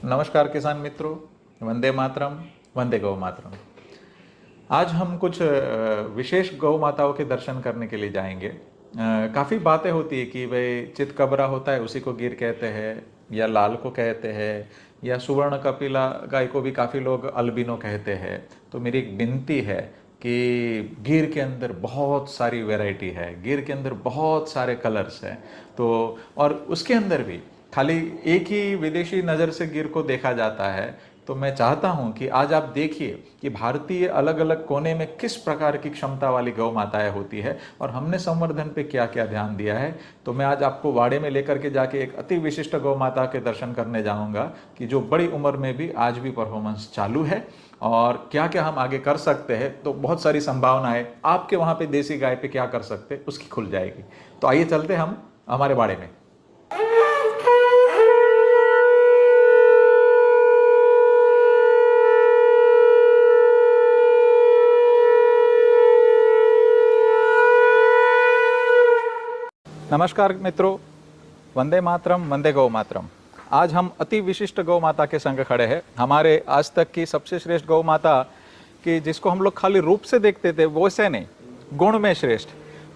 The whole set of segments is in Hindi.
नमस्कार किसान मित्रों, वंदे मातरम, वंदे गौ मातरम। आज हम कुछ विशेष गौ माताओं के दर्शन करने के लिए जाएंगे। काफ़ी बातें होती है कि भाई चितकबरा होता है उसी को गिर कहते हैं, या लाल को कहते हैं, या सुवर्ण कपिला गाय को भी काफ़ी लोग अल्बिनो कहते हैं। तो मेरी एक विनती है कि गिर के अंदर बहुत सारी वैरायटी है, गिर के अंदर बहुत सारे कलर्स हैं। तो और उसके अंदर भी खाली एक ही विदेशी नज़र से गिर को देखा जाता है। तो मैं चाहता हूं कि आज आप देखिए कि भारतीय अलग अलग कोने में किस प्रकार की क्षमता वाली गौ माताएं होती है और हमने संवर्धन पे क्या क्या ध्यान दिया है। तो मैं आज आपको वाड़े में लेकर के जाके एक अति विशिष्ट गौ माता के दर्शन करने जाऊंगा कि जो बड़ी उम्र में भी आज भी परफॉर्मेंस चालू है और क्या क्या हम आगे कर सकते हैं। तो बहुत सारी संभावनाएं आपके वहां पे देसी गाय पे क्या कर सकते हैं उसकी खुल जाएगी। तो आइए चलते हम हमारे बाड़े में। नमस्कार मित्रों, वंदे मातरम, वंदे गौ मातरम। आज हम अति विशिष्ट गौ माता के संग खड़े हैं। हमारे आज तक की सबसे श्रेष्ठ गौ माता कि जिसको हम लोग खाली रूप से देखते थे वैसे नहीं, गुण में श्रेष्ठ।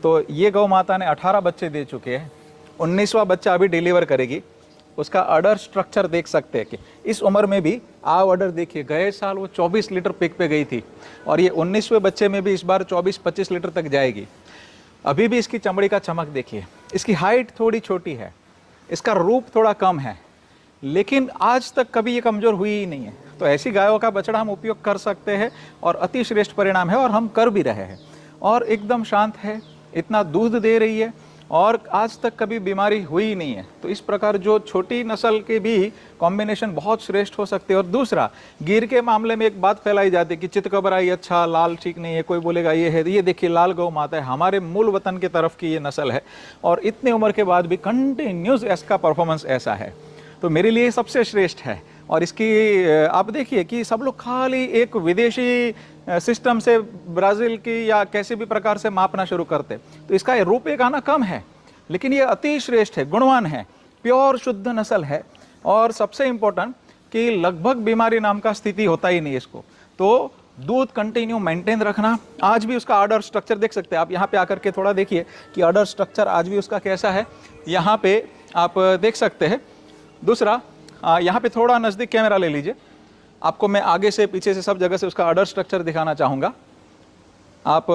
तो ये गौ माता ने 18 बच्चे दे चुके हैं, 19वां बच्चा अभी डिलीवर करेगी। उसका अडर स्ट्रक्चर देख सकते हैं कि इस उम्र में भी आव अडर देखिए, गए साल वो 24 लीटर पीक पे गई थी और ये 19वें बच्चे में भी इस बार 24-25 लीटर तक जाएगी। अभी भी इसकी चमड़ी का चमक देखिए। इसकी हाइट थोड़ी छोटी है, इसका रूप थोड़ा कम है, लेकिन आज तक कभी ये कमज़ोर हुई ही नहीं है। तो ऐसी गायों का बछड़ा हम उपयोग कर सकते हैं और अति श्रेष्ठ परिणाम है और हम कर भी रहे हैं। और एकदम शांत है, इतना दूध दे रही है और आज तक कभी बीमारी हुई ही नहीं है। तो इस प्रकार जो छोटी नस्ल के भी कॉम्बिनेशन बहुत श्रेष्ठ हो सकते हैं। और दूसरा, गिर के मामले में एक बात फैलाई जाती है कि चितकबरा ही अच्छा, लाल ठीक नहीं है, कोई बोलेगा ये है। ये देखिए, लाल गौ माता है, हमारे मूल वतन के तरफ की ये नस्ल है और इतनी उम्र के बाद भी कंटिन्यूस इसका परफॉर्मेंस ऐसा है। तो मेरे लिए सबसे श्रेष्ठ है। और इसकी आप देखिए कि सब लोग खाली एक विदेशी सिस्टम से, ब्राज़ील की या कैसे भी प्रकार से मापना शुरू करते। तो इसका रूप एक आना कम है, लेकिन ये अति श्रेष्ठ है, गुणवान है, प्योर शुद्ध नस्ल है। और सबसे इम्पोर्टेंट कि लगभग बीमारी नाम का स्थिति होता ही नहीं इसको। तो दूध कंटिन्यू मेंटेन रखना। आज भी उसका ऑर्डर स्ट्रक्चर देख सकते हैं आप। यहाँ पे आकर के थोड़ा देखिए कि ऑर्डर स्ट्रक्चर आज भी उसका कैसा है, यहाँ पे आप देख सकते हैं। दूसरा, यहाँ पे थोड़ा नज़दीक कैमरा ले लीजिए, आपको मैं आगे से पीछे से सब जगह से उसका ऑर्डर स्ट्रक्चर दिखाना चाहूँगा। आप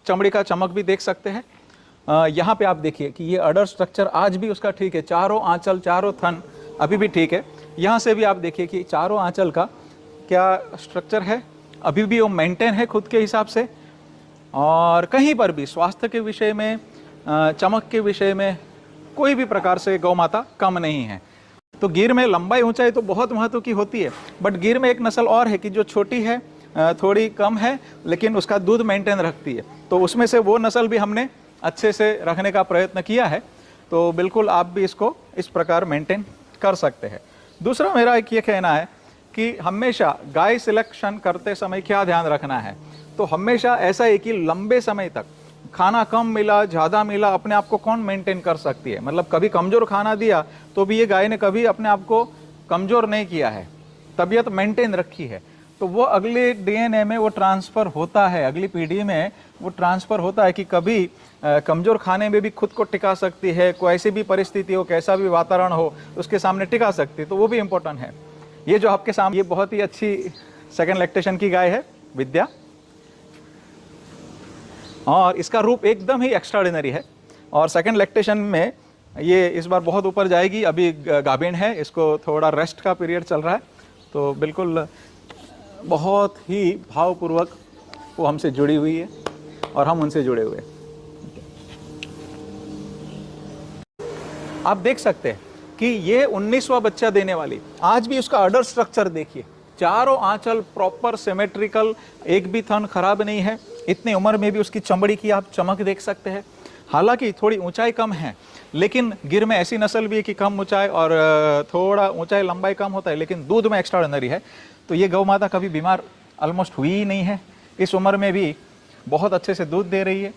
चमड़ी का चमक भी देख सकते हैं। यहाँ पे आप देखिए कि ये ऑर्डर स्ट्रक्चर आज भी उसका ठीक है। चारों आंचल, चारों थन अभी भी ठीक है। यहाँ से भी आप देखिए कि चारों आंचल का क्या स्ट्रक्चर है, अभी भी वो मेंटेन है खुद के हिसाब से। और कहीं पर भी स्वास्थ्य के विषय में, चमक के विषय में कोई भी प्रकार से गौ माता कम नहीं है। तो गिर में लंबाई ऊंचाई तो बहुत महत्व की होती है, बट गिर में एक नस्ल और है कि जो छोटी है, थोड़ी कम है, लेकिन उसका दूध मेंटेन रखती है। तो उसमें से वो नस्ल भी हमने अच्छे से रखने का प्रयत्न किया है। तो बिल्कुल आप भी इसको इस प्रकार मेंटेन कर सकते हैं। दूसरा, मेरा एक ये कहना है कि हमेशा गाय सिलेक्शन करते समय क्या ध्यान रखना है। तो हमेशा ऐसा है कि लंबे समय तक खाना कम मिला, ज़्यादा मिला, अपने आप को कौन मेंटेन कर सकती है। मतलब कभी कमज़ोर खाना दिया तो भी ये गाय ने कभी अपने आप को कमज़ोर नहीं किया है, तबीयत मेंटेन रखी है। तो वो अगले डीएनए में वो ट्रांसफ़र होता है, अगली पीढ़ी में वो ट्रांसफ़र होता है कि कभी कमज़ोर खाने में भी खुद को टिका सकती है, कोई ऐसी भी परिस्थिति हो, कैसा भी वातावरण हो, उसके सामने टिका सकती है। तो वो भी इम्पोर्टेंट है। ये जो आपके सामने, ये बहुत ही अच्छी सेकेंड लैक्टेशन की गाय है, विद्या, और इसका रूप एकदम ही एक्स्ट्राऑर्डिनरी है। और सेकंड लैक्टेशन में ये इस बार बहुत ऊपर जाएगी। अभी गाभिन है, इसको थोड़ा रेस्ट का पीरियड चल रहा है। तो बिल्कुल बहुत ही भावपूर्वक वो हमसे जुड़ी हुई है और हम उनसे जुड़े हुए हैं। आप देख सकते हैं कि ये 19वां बच्चा देने वाली, आज भी उसका ऑर्डर स्ट्रक्चर देखिए, चारों आंचल प्रॉपर सिमेट्रिकल, एक भी थन खराब नहीं है। इतनी उम्र में भी उसकी चमड़ी की आप चमक देख सकते हैं। हालांकि थोड़ी ऊंचाई कम है, लेकिन गिर में ऐसी नस्ल भी है कि कम ऊंचाई और थोड़ा ऊंचाई लंबाई कम होता है, लेकिन दूध में एक्स्ट्राऑर्डिनरी है। तो ये गौ माता कभी बीमार ऑलमोस्ट हुई ही नहीं है। इस उम्र में भी बहुत अच्छे से दूध दे रही है।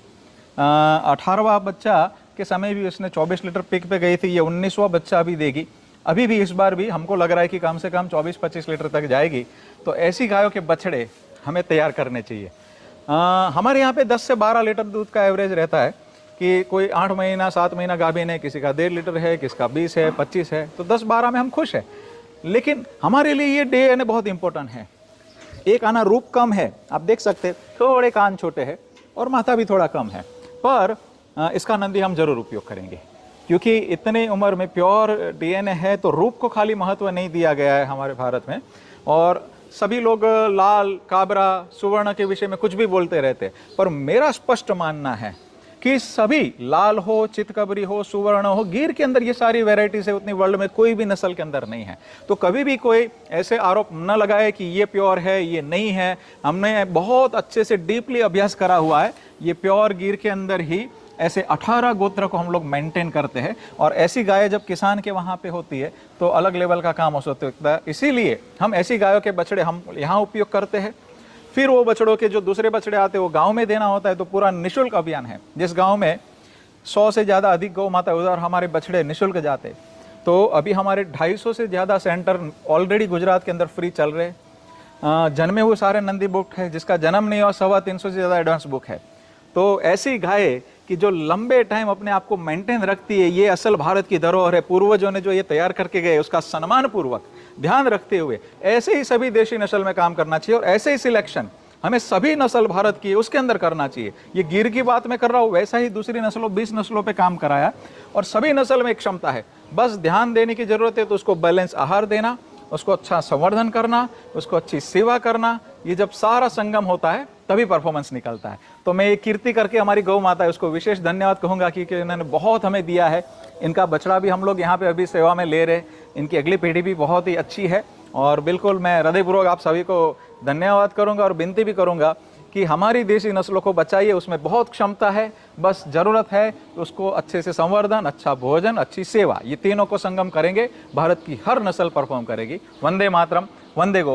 18वां बच्चा के समय भी उसने 24 लीटर पीक पे गई थी, ये 19वां बच्चा अभी देगी। अभी भी इस बार भी हमको लग रहा है कि कम से कम 24-25 लीटर तक जाएगी। तो ऐसी गायों के बछड़े हमें तैयार करने चाहिए। हमारे यहाँ पे 10 से 12 लीटर दूध का एवरेज रहता है कि कोई 8 महीना 7 महीना गाभिन है, किसी का 1.5 लीटर है, किसका 20 है, 25 है, तो 10-12 में हम खुश हैं। लेकिन हमारे लिए ये DNA बहुत इंपॉर्टेंट है। एक आना रूप कम है, आप देख सकते हैं, थोड़े कान छोटे हैं और माथा भी थोड़ा कम है, पर इसका नंदी हम जरूर उपयोग करेंगे, क्योंकि इतनी उम्र में प्योर DNA है। तो रूप को खाली महत्व नहीं दिया गया है हमारे भारत में, और सभी लोग लाल, काबरा, सुवर्ण के विषय में कुछ भी बोलते रहते हैं, पर मेरा स्पष्ट मानना है कि सभी लाल हो, चितकबरी हो, सुवर्ण हो, गिर के अंदर ये सारी वैरायटीज है, उतनी वर्ल्ड में कोई भी नस्ल के अंदर नहीं है। तो कभी भी कोई ऐसे आरोप न लगाए कि ये प्योर है, ये नहीं है। हमने बहुत अच्छे से डीपली अभ्यास करा हुआ है। ये प्योर गिर के अंदर ही ऐसे 18 गोत्र को हम लोग मेंटेन करते हैं, और ऐसी गाय जब किसान के वहाँ पे होती है तो अलग लेवल का काम हो सकता है। इसीलिए हम ऐसी गायों के बछड़े हम यहाँ उपयोग करते हैं। फिर वो बछड़ों के जो दूसरे बछड़े आते हैं वो गांव में देना होता है, तो पूरा निःशुल्क अभियान है। जिस गांव में 100 से ज़्यादा अधिक गौ माता उधर हमारे बछड़े निःशुल्क जाते। तो अभी हमारे 250 से ज़्यादा सेंटर ऑलरेडी गुजरात के अंदर फ्री चल रहे। जन्मे हुए सारे नंदी बुक है, जिसका जन्म नहीं हुआ 325 से ज़्यादा एडवांस बुक है। तो ऐसी गाय कि जो लंबे टाइम अपने आप को मेंटेन रखती है, ये असल भारत की धरोहर है। पूर्वजों ने जो ये तैयार करके गए उसका सम्मान पूर्वक ध्यान रखते हुए ऐसे ही सभी देशी नस्ल में काम करना चाहिए, और ऐसे ही सिलेक्शन हमें सभी नस्ल भारत की उसके अंदर करना चाहिए। ये गिर की बात मैं कर रहा हूँ, वैसा ही दूसरी नस्लों 20 नस्लों पे काम कराया, और सभी नस्ल में एक क्षमता है, बस ध्यान देने की जरूरत है। तो उसको बैलेंस आहार देना, उसको अच्छा संवर्धन करना, उसको अच्छी सेवा करना, ये जब सारा संगम होता है तभी परफॉर्मेंस निकलता है। तो मैं ये कीर्ति करके हमारी गौ माता है उसको विशेष धन्यवाद कहूँगा, क्योंकि इन्होंने बहुत हमें दिया है। इनका बछड़ा भी हम लोग यहाँ पे अभी सेवा में ले रहे। इनकी अगली पीढ़ी भी बहुत ही अच्छी है, और बिल्कुल मैं हृदयपूर्वक आप सभी को धन्यवाद करूँगा और विनती भी करूँगा कि हमारी देशी नस्लों को बचाइए। उसमें बहुत क्षमता है, बस ज़रूरत है तो उसको अच्छे से संवर्धन, अच्छा भोजन, अच्छी सेवा, ये तीनों को संगम करेंगे, भारत की हर नस्ल परफॉर्म करेगी। वंदे मातरम, वंदे गो।